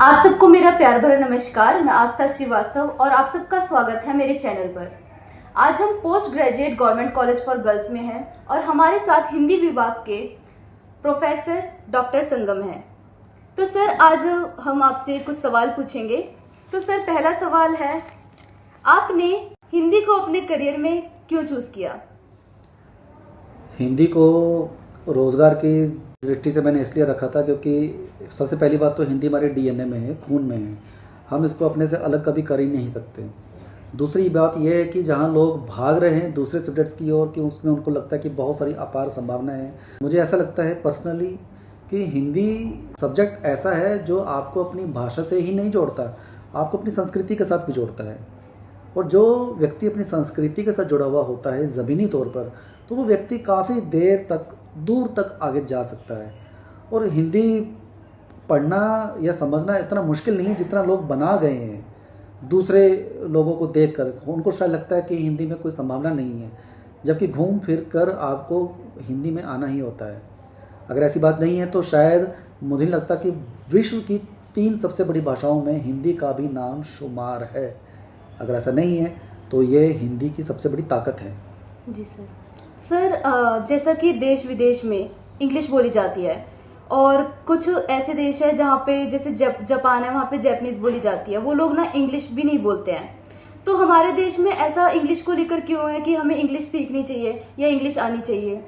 आप सबको मेरा प्यार भरा नमस्कार। मैं आस्था श्रीवास्तव और आप सबका स्वागत है मेरे चैनल पर। आज हम post graduate government college for girls में हैं और हमारे साथ हिंदी विभाग के प्रोफेसर डॉक्टर संगम हैं। तो सर, आज हम आपसे कुछ सवाल पूछेंगे। तो सर, पहला सवाल है, आपने हिंदी को अपने करियर में क्यों चूज़ किया? हिंदी को रोज़गार की दृष्टि से मैंने इसलिए रखा था क्योंकि सबसे पहली बात तो हिंदी हमारे डीएनए में है, खून में है। हम इसको अपने से अलग कभी कर ही नहीं सकते। दूसरी बात यह है कि जहाँ लोग भाग रहे हैं दूसरे सब्जेक्ट्स की ओर कि उसमें उनको लगता है कि बहुत सारी अपार संभावनाएं हैं। मुझे ऐसा लगता है पर्सनली कि हिंदी सब्जेक्ट ऐसा है जो आपको अपनी भाषा से ही नहीं जोड़ता, आपको अपनी संस्कृति के साथ भी जोड़ता है। और जो व्यक्ति अपनी संस्कृति के साथ जुड़ा हुआ होता है ज़मीनी तौर पर, तो वो व्यक्ति काफ़ी देर तक, दूर तक आगे जा सकता है। और हिंदी पढ़ना या समझना इतना मुश्किल नहीं है जितना लोग बना गए हैं दूसरे लोगों को देखकर। उनको शायद लगता है कि हिंदी में कोई संभावना नहीं है, जबकि घूम फिर कर आपको हिंदी में आना ही होता है। अगर ऐसी बात नहीं है तो शायद मुझे नहीं लगता कि विश्व की 3 सबसे बड़ी भाषाओं में हिंदी का भी नाम शुमार है। अगर ऐसा नहीं है तो ये हिंदी की सबसे बड़ी ताकत है। जी सर। सर, जैसा कि देश विदेश में इंग्लिश बोली जाती है और कुछ ऐसे देश है जहाँ पे, जैसे जापान है, वहाँ पे जैपनीज बोली जाती है। वो लोग ना इंग्लिश भी नहीं बोलते हैं। तो हमारे देश में ऐसा इंग्लिश को लेकर क्यों है कि हमें इंग्लिश सीखनी चाहिए या इंग्लिश आनी चाहिए?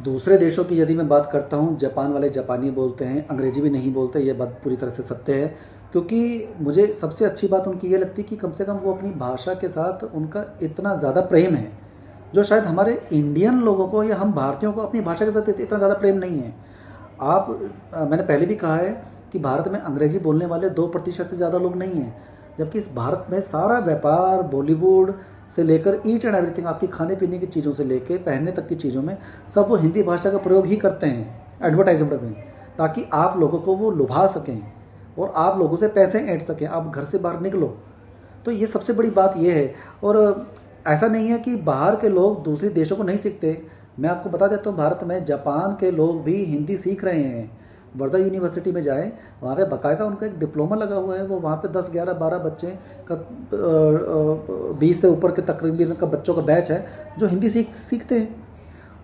दूसरे देशों की यदि मैं बात करता हूँ, जापान वाले जापानी बोलते हैं, अंग्रेजी भी नहीं बोलते। ये बात पूरी तरह से सत्य है, क्योंकि मुझे सबसे अच्छी बात उनकी ये लगती है कि कम से कम वो अपनी भाषा के साथ उनका इतना ज़्यादा प्रेम है जो शायद हमारे इंडियन लोगों को या हम भारतीयों को अपनी भाषा के साथ इतना ज़्यादा प्रेम नहीं है। मैंने पहले भी कहा है कि भारत में अंग्रेजी बोलने वाले 2% से ज़्यादा लोग नहीं हैं, जबकि इस भारत में सारा व्यापार, बॉलीवुड से लेकर ईच एंड एवरीथिंग, आपकी खाने पीने की चीज़ों से लेकर पहनने तक की चीज़ों में सब वो हिंदी भाषा का प्रयोग ही करते हैं एडवर्टाइजमेंट में, ताकि आप लोगों को वो लुभा सकें और आप लोगों से पैसे ऐंठ सकें, आप घर से बाहर निकलो। तो ये सबसे बड़ी बात ये है। और ऐसा नहीं है कि बाहर के लोग दूसरे देशों को नहीं सीखते। मैं आपको बता देता हूँ, भारत में जापान के लोग भी हिंदी सीख रहे हैं। वर्धा यूनिवर्सिटी में जाएं, वहाँ पे बाकायदा उनका एक डिप्लोमा लगा हुआ है। वो वहाँ पे 10, 11, 12 बच्चे का 20 से ऊपर के तकरीबन का बच्चों का बैच है जो हिंदी सीखते हैं।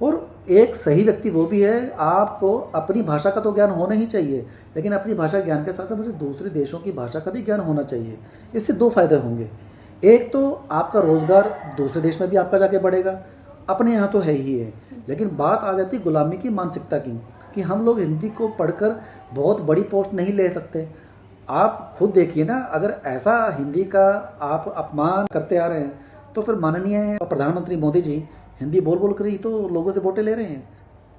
और एक सही व्यक्ति वो भी है। आपको अपनी भाषा का तो ज्ञान होना ही चाहिए, लेकिन अपनी भाषा ज्ञान के साथ साथ मुझे दूसरे देशों की भाषा का भी ज्ञान होना चाहिए। इससे 2 फायदे होंगे। एक तो आपका रोज़गार दूसरे देश में भी आपका जाके बढ़ेगा, अपने यहाँ तो है ही है। लेकिन बात आ जाती गुलामी की मानसिकता की, कि हम लोग हिंदी को पढ़कर बहुत बड़ी पोस्ट नहीं ले सकते। आप खुद देखिए ना, अगर ऐसा हिंदी का आप अपमान करते आ रहे हैं तो फिर माननीय प्रधानमंत्री मोदी जी हिंदी बोल बोल कर ही तो लोगों से वोटें ले रहे हैं।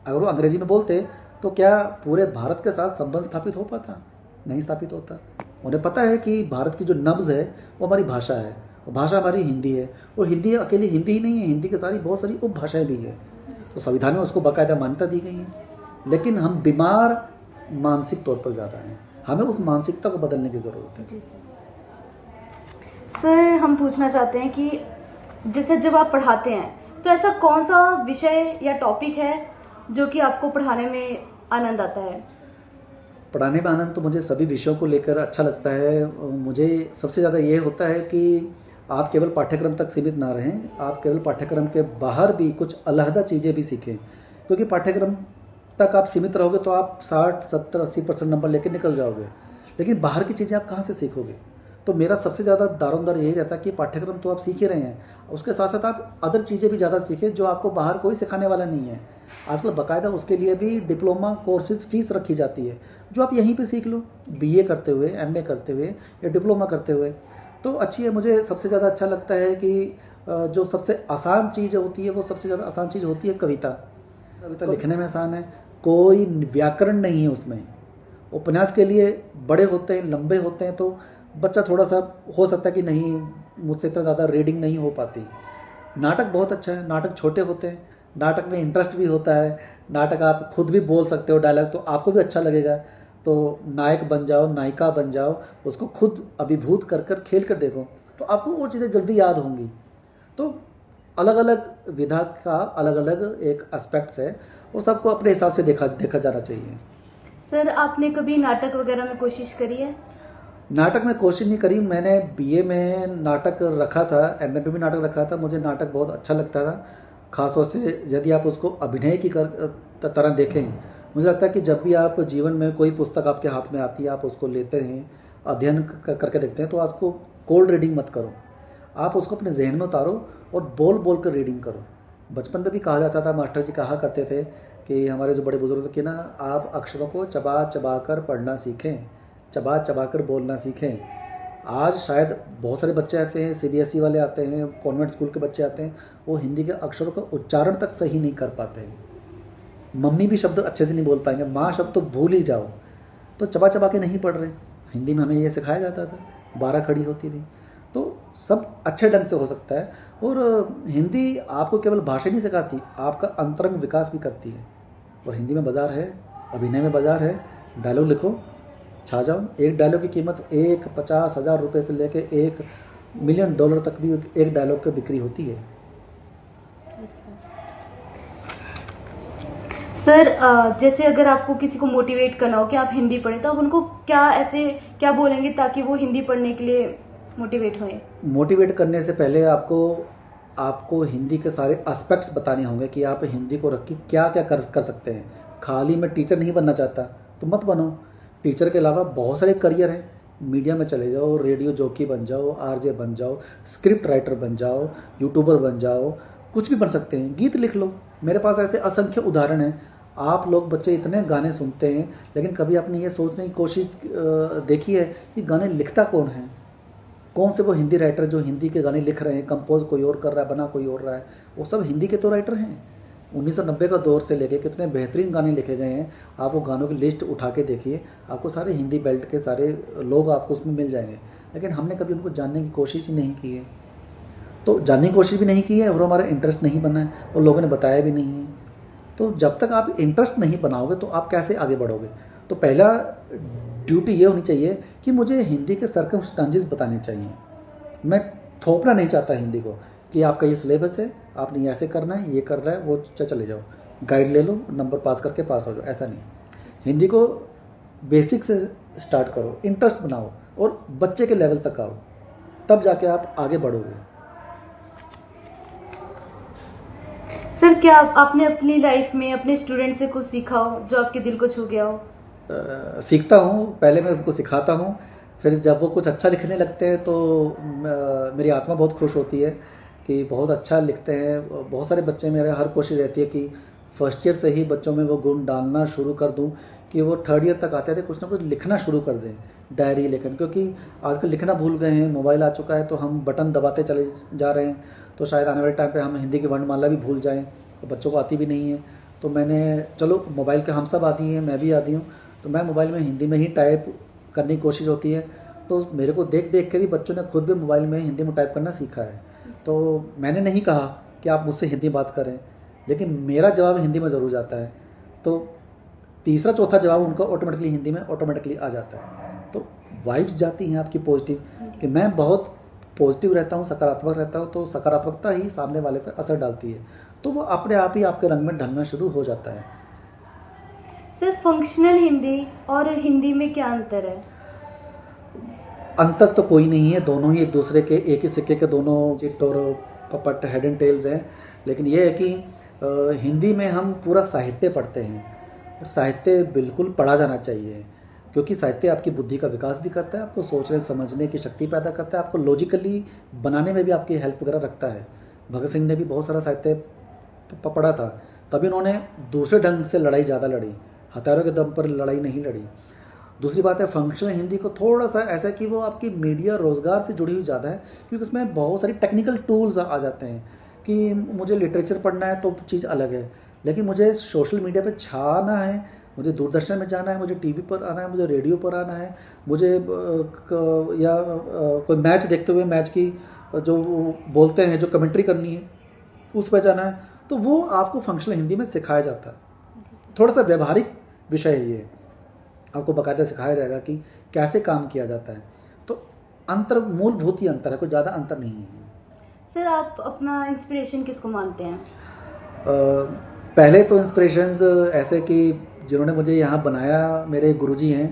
अगर वो अंग्रेजी में बोलते तो क्या पूरे भारत के साथ संबंध स्थापित हो पाता? नहीं स्थापित होता। उन्हें पता है कि भारत की जो नब्ज़ है वो हमारी भाषा है, और भाषा हमारी हिंदी है। और हिंदी अकेली हिंदी ही नहीं है, हिंदी के सारी बहुत सारी उपभाषाएं भी है। तो संविधान में उसको बाकायदा मान्यता दी गई है। लेकिन हम बीमार मानसिक तौर पर ज़्यादा हैं, हमें उस मानसिकता को बदलने की ज़रूरत है। जी सर, हम पूछना चाहते हैं कि जैसे जब आप पढ़ाते हैं तो ऐसा कौन सा विषय या टॉपिक है जो कि आपको पढ़ाने में आनंद आता है? पढ़ाने में आनंद तो मुझे सभी विषयों को लेकर अच्छा लगता है। मुझे सबसे ज़्यादा ये होता है कि आप केवल पाठ्यक्रम तक सीमित ना रहें, आप केवल पाठ्यक्रम के बाहर भी कुछ अलहदा चीज़ें भी सीखें। क्योंकि पाठ्यक्रम तक आप सीमित रहोगे तो आप 60, 70, 80% नंबर लेकर निकल जाओगे, लेकिन बाहर की चीज़ें आप कहाँ से सीखोगे? तो मेरा सबसे ज़्यादा दारोमदार यही रहता है कि पाठ्यक्रम तो आप सीख ही रहे हैं, उसके साथ साथ आप अदर चीज़ें भी ज़्यादा सीखें जो आपको बाहर कोई सिखाने वाला नहीं है। आजकल बाकायदा उसके लिए भी डिप्लोमा कोर्सेज फीस रखी जाती है, जो आप यहीं पे सीख लो, बीए करते हुए, एमए करते हुए या डिप्लोमा करते हुए। तो अच्छी है। मुझे सबसे ज़्यादा अच्छा लगता है कि जो सबसे आसान चीज़ होती है वो सबसे ज़्यादा आसान चीज़ होती है कविता। कविता लिखने में आसान है, कोई व्याकरण नहीं है उसमें। उपन्यास के लिए बड़े होते हैं, लंबे होते हैं, तो बच्चा थोड़ा सा हो सकता है कि नहीं, मुझसे इतना ज़्यादा रीडिंग नहीं हो पाती। नाटक बहुत अच्छा है, नाटक छोटे होते हैं, नाटक में इंटरेस्ट भी होता है। नाटक आप खुद भी बोल सकते हो डायलॉग, तो आपको भी अच्छा लगेगा। तो नायक बन जाओ, नायिका बन जाओ, उसको खुद अभिभूत कर कर खेल कर देखो, तो आपको वो चीज़ें जल्दी याद होंगी। तो अलग अलग विधा का अलग अलग एक एस्पेक्ट्स है, और सबको अपने हिसाब से देखा जाना चाहिए। सर आपने कभी नाटक वगैरह में कोशिश करी है? नाटक में कोशिश नहीं करी। मैंने बीए में नाटक रखा था, एमए में भी नाटक रखा था। मुझे नाटक बहुत अच्छा लगता था, खासतौर से यदि आप उसको अभिनय की तरह देखें। मुझे लगता है कि जब भी आप जीवन में कोई पुस्तक आपके हाथ में आती है, आप उसको लेते हैं, अध्ययन करके देखते हैं, तो आप उसको कोल्ड रीडिंग मत करो, आप उसको अपने जहन में उतारो और बोल बोल कर रीडिंग करो। बचपन में भी कहा जाता था, मास्टर जी कहा करते थे कि हमारे जो बड़े बुजुर्ग थे कि ना, आप अक्षरों को चबा चबा कर पढ़ना सीखें, चबा चबा कर बोलना सीखें। आज शायद बहुत सारे बच्चे ऐसे हैं, सीबीएसई वाले आते हैं, कॉन्वेंट स्कूल के बच्चे आते हैं, वो हिंदी के अक्षरों का उच्चारण तक सही नहीं कर पाते हैं। मम्मी भी शब्द अच्छे से नहीं बोल पाएंगे, माँ शब्द तो भूल ही जाओ। तो चबा चबा के नहीं पढ़ रहे। हिंदी में हमें ये सिखाया जाता था, 12 खड़ी होती थी। तो सब अच्छे ढंग से हो सकता है। और हिंदी आपको केवल भाषा नहीं सिखाती, आपका अंतरंग विकास भी करती है। और हिंदी में बाज़ार है, अभिनय में बाज़ार है। डायलॉग लिखो, छा जाओ। एक डायलॉग की कीमत 50,000 रुपये से लेकर $1 मिलियन तक भी एक डायलॉग की बिक्री होती है। सर जैसे अगर आपको किसी को मोटिवेट करना हो कि आप हिंदी पढ़ें, तो आप उनको क्या बोलेंगे ताकि वो हिंदी पढ़ने के लिए मोटिवेट होए? मोटिवेट करने से पहले आपको हिंदी के सारे एस्पेक्ट्स बताने होंगे कि आप हिंदी को रख के क्या क्या कर सकते हैं। खाली मैं टीचर नहीं बनना चाहता तो मत बनो। टीचर के अलावा बहुत सारे करियर हैं। मीडिया में चले जाओ, रेडियो जॉकी बन जाओ, आरजे बन जाओ, स्क्रिप्ट राइटर बन जाओ, यूट्यूबर बन जाओ, कुछ भी बन सकते हैं। गीत लिख लो, मेरे पास ऐसे असंख्य उदाहरण हैं। आप लोग बच्चे इतने गाने सुनते हैं, लेकिन कभी आपने ये सोचने की कोशिश देखी है कि गाने लिखता कौन है? कौन से वो हिंदी राइटर जो हिंदी के गाने लिख रहे हैं? कंपोज कोई और कर रहा है, बना कोई और रहा है, वो सब हिंदी के तो राइटर हैं। 1990 का दौर से लेके कितने बेहतरीन गाने लिखे गए हैं। आप वो गानों की लिस्ट उठा के देखिए, आपको सारे हिंदी बेल्ट के सारे लोग आपको उसमें मिल जाएंगे। लेकिन हमने कभी उनको जानने की कोशिश ही नहीं की है। तो जानने की कोशिश भी नहीं की है और हमारा इंटरेस्ट नहीं बना है और लोगों ने बताया भी नहीं है। तो जब तक आप इंटरेस्ट नहीं बनाओगे तो आप कैसे आगे बढ़ोगे? तो पहला ड्यूटी ये होनी चाहिए कि मुझे हिंदी के सर्कमस्टांसेस बताने चाहिए। मैं थोपना नहीं चाहता हिंदी को कि आपका ये सिलेबस है, आपने ऐसे करना है, ये कर रहा है, वो चले जाओ, गाइड ले लो, नंबर पास करके पास हो जाओ। ऐसा नहीं। हिंदी को बेसिक से स्टार्ट करो, इंटरेस्ट बनाओ और बच्चे के लेवल तक आओ, तब जाके आप आगे बढ़ोगे। सर क्या आपने अपनी लाइफ में अपने स्टूडेंट से कुछ सीखा हो जो आपके दिल को छू गया हो? सीखता हूँ, पहले मैं उनको सिखाता हूँ, फिर जब वो कुछ अच्छा लिखने लगते हैं तो मेरी आत्मा बहुत खुश होती है कि बहुत अच्छा लिखते हैं। बहुत सारे बच्चे, मेरे हर कोशिश रहती है कि फर्स्ट ईयर से ही बच्चों में वो गुण डालना शुरू कर दूं कि वो थर्ड ईयर तक आते थे कुछ ना कुछ लिखना शुरू कर दें, डायरी लेखन। क्योंकि आजकल लिखना भूल गए हैं, मोबाइल आ चुका है तो हम बटन दबाते चले जा रहे हैं। तो शायद आने वाले टाइम पे हम हिंदी की वर्णमाला भी भूल जाएं, तो बच्चों को आती भी नहीं है। तो मैंने, चलो मोबाइल के हम सब आदी हैं, मैं भी आदी हूँ, तो मैं मोबाइल में हिंदी में ही टाइप करने की कोशिश होती है। तो मेरे को देख देख के भी बच्चों ने खुद भी मोबाइल में हिंदी में टाइप करना सीखा है। तो मैंने नहीं कहा कि आप मुझसे हिंदी बात करें, लेकिन मेरा जवाब हिंदी में ज़रूर जाता है। तो तीसरा चौथा जवाब उनका ऑटोमेटिकली हिंदी में ऑटोमेटिकली आ जाता है। तो वाइब्स जाती हैं आपकी पॉजिटिव, कि मैं बहुत पॉजिटिव रहता हूँ, सकारात्मक रहता हूँ, तो सकारात्मकता ही सामने वाले पर असर डालती है, तो वो अपने आप ही आपके रंग में ढलना शुरू हो जाता है। सर फंक्शनल हिंदी और हिंदी में क्या अंतर है? अंतर तो कोई नहीं है, दोनों ही एक दूसरे के, एक ही सिक्के के दोनों चिट और पपट, हेड एंड टेल्स हैं। लेकिन ये है कि हिंदी में हम पूरा साहित्य पढ़ते हैं, और साहित्य बिल्कुल पढ़ा जाना चाहिए, क्योंकि साहित्य आपकी बुद्धि का विकास भी करता है, आपको सोचने समझने की शक्ति पैदा करता है, आपको लॉजिकली बनाने में भी आपकी हेल्प वगैरह रखता है। भगत सिंह ने भी बहुत सारा साहित्य पढ़ा था, तभी उन्होंने दूसरे ढंग से लड़ाई ज़्यादा लड़ी, हथियारों के दम पर लड़ाई नहीं लड़ी। दूसरी बात है, फंक्शनल हिंदी को थोड़ा सा ऐसा है कि वो आपकी मीडिया रोज़गार से जुड़ी हुई ज़्यादा है, क्योंकि उसमें बहुत सारी टेक्निकल टूल्स आ जाते हैं। कि मुझे लिटरेचर पढ़ना है तो चीज़ अलग है, लेकिन मुझे सोशल मीडिया पे छाना है, मुझे दूरदर्शन में जाना है, मुझे टीवी पर आना है, मुझे रेडियो पर आना है, मुझे कोई मैच देखते हुए मैच की जो बोलते हैं, जो कमेंट्री करनी है, उस पर जाना है, तो वो आपको फंक्शनल हिंदी में सिखाया जाता है। थोड़ा सा व्यवहारिक विषय है ये, आपको बाकायदा सिखाया जाएगा कि कैसे काम किया जाता है। तो अंतर मूलभूत ही अंतर है, कोई ज़्यादा अंतर नहीं है। सर आप अपना इंस्पिरेशन किसको मानते हैं? पहले तो इंस्पिरेशंस ऐसे कि जिन्होंने मुझे यहाँ बनाया मेरे गुरुजी हैं।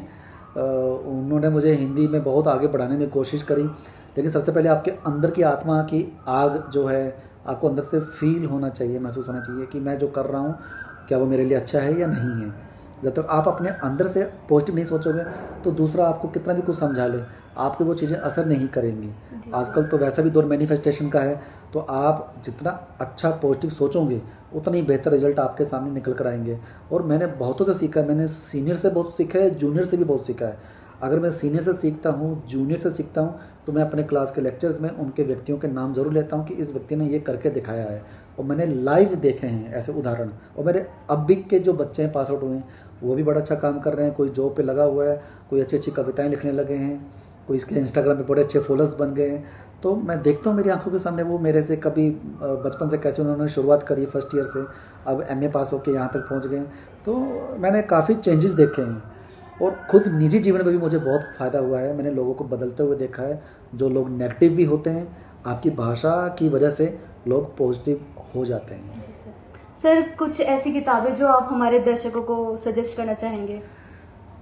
उन्होंने मुझे हिंदी में बहुत आगे बढ़ाने में कोशिश करी, लेकिन सबसे पहले आपके अंदर की आत्मा की आग जो है आपको अंदर से फील होना चाहिए, महसूस होना चाहिए कि मैं जो कर रहा हूँ क्या वो मेरे लिए अच्छा है या नहीं है। जब तक आप अपने अंदर से पॉजिटिव नहीं सोचोगे तो दूसरा आपको कितना भी कुछ समझा ले, आपकी वो चीज़ें असर नहीं करेंगी। आजकल तो वैसा भी दौर मैनिफेस्टेशन का है, तो आप जितना अच्छा पॉजिटिव सोचोगे उतना ही बेहतर रिजल्ट आपके सामने निकल कर आएंगे। और मैंने बहुतों से सीखा है, मैंने सीनियर से बहुत सीखा है, जूनियर से भी बहुत सीखा है। अगर मैं सीनियर से सीखता हूँ, जूनियर से सीखता हूँ, तो मैं अपने क्लास के लेक्चर्स में उनके व्यक्तियों के नाम ज़रूर लेता हूँ कि इस व्यक्ति ने ये करके दिखाया है, और मैंने लाइव देखे हैं ऐसे उदाहरण। और मेरे अभी के जो बच्चे हैं पास आउट हुए हैं वो भी बड़ा अच्छा काम कर रहे हैं, कोई जॉब पे लगा हुआ है, कोई अच्छी अच्छी कविताएं लिखने लगे हैं, कोई इसके इंस्टाग्राम पे बड़े अच्छे फॉलोअर्स बन गए हैं। तो मैं देखता हूँ मेरी आंखों के सामने वो मेरे से कभी बचपन से कैसे उन्होंने शुरुआत करी फर्स्ट ईयर से, अब एमए पास होकर यहाँ तक पहुँच गए। तो मैंने काफ़ी चेंजेस देखे हैं, और खुद निजी जीवन में भी मुझे बहुत फ़ायदा हुआ है। मैंने लोगों को बदलते हुए देखा है, जो लोग नेगेटिव भी होते हैं, आपकी भाषा की वजह से लोग पॉजिटिव हो जाते हैं। सर कुछ ऐसी किताबें जो आप हमारे दर्शकों को सजेस्ट करना चाहेंगे?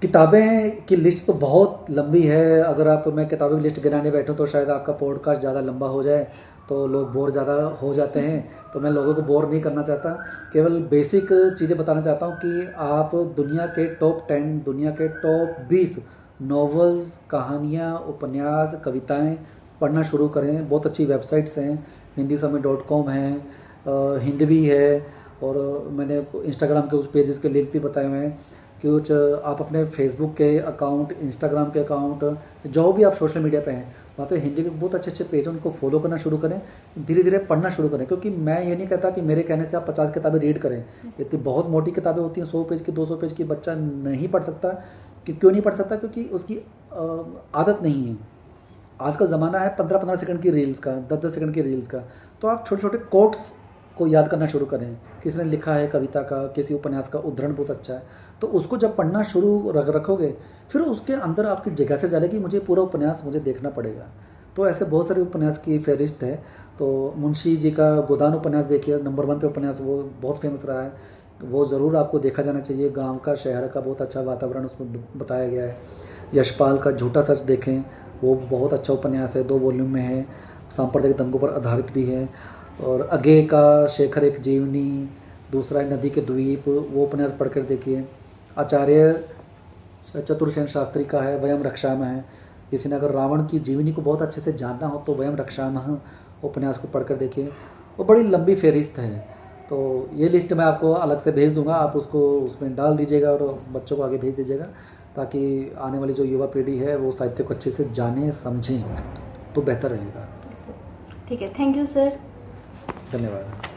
किताबें की लिस्ट तो बहुत लंबी है, अगर आप मैं किताबों की लिस्ट गिनाने बैठूं तो शायद आपका पॉडकास्ट ज़्यादा लंबा हो जाए, तो लोग बोर ज़्यादा हो जाते हैं। तो मैं लोगों को बोर नहीं करना चाहता, केवल बेसिक चीज़ें बताना चाहता हूं कि आप दुनिया के टॉप 10, दुनिया के टॉप 20 नॉवेल्स, कहानियाँ, उपन्यास, कविताएँ पढ़ना शुरू करें। बहुत अच्छी वेबसाइट्स हैं, hindisame.com है, हिंदवी है, और मैंने इंस्टाग्राम के उस पेजेस के लिंक भी बताए हुए हैं। कुछ आप अपने फेसबुक के अकाउंट, इंस्टाग्राम के अकाउंट, जो भी आप सोशल मीडिया पे हैं, वहाँ पे हिंदी के बहुत अच्छे अच्छे पेज हैं, उनको फॉलो करना शुरू करें, धीरे धीरे पढ़ना शुरू करें। क्योंकि मैं ये नहीं कहता कि मेरे कहने से आप 50 किताबें रीड करें, इतनी बहुत मोटी किताबें होती हैं, 100 पेज की, 200 पेज की, बच्चा नहीं पढ़ सकता। क्यों नहीं पढ़ सकता? क्योंकि उसकी आदत नहीं है। आज का ज़माना है 15-15 सेकंड की रील्स का, 10-10 सेकंड की रील्स का। तो आप छोटे छोटे कोट्स को याद करना शुरू करें, किसी ने लिखा है कविता का, किसी उपन्यास का उद्धरण बहुत अच्छा है, तो उसको जब पढ़ना शुरू रखोगे, फिर उसके अंदर आपकी जगह से जाएगी कि मुझे पूरा उपन्यास मुझे देखना पड़ेगा। तो ऐसे बहुत सारे उपन्यास की फहरिस्त है। तो मुंशी जी का गोदान उपन्यास देखिए, नंबर 1 पे उपन्यास, वो बहुत फेमस रहा है, वो ज़रूर आपको देखा जाना चाहिए। गाँव का, शहर का बहुत अच्छा वातावरण उसमें बताया गया है। यशपाल का झूठा सच देखें, वो बहुत अच्छा उपन्यास है, 2 वॉल्यूम में है, सांप्रदायिक दंगों पर आधारित भी है। और अगे का शेखर एक जीवनी, दूसरा है नदी के द्वीप, वो उपन्यास पढ़कर देखिए। आचार्य चतुरसेन शास्त्री का है वयम रक्षामः है। किसी ने अगर रावण की जीवनी को बहुत अच्छे से जानना हो तो वयम रक्षामः उपन्यास को पढ़कर देखिए। वो बड़ी लंबी फहरिस्त है, तो ये लिस्ट मैं आपको अलग से भेज दूंगा, आप उसको उसमें डाल दीजिएगा और बच्चों को आगे भेज दीजिएगा, ताकि आने वाली जो युवा पीढ़ी है वो साहित्य को अच्छे से जाने समझें, तो बेहतर रहेगा। ठीक है, थैंक यू सर। धन्यवाद।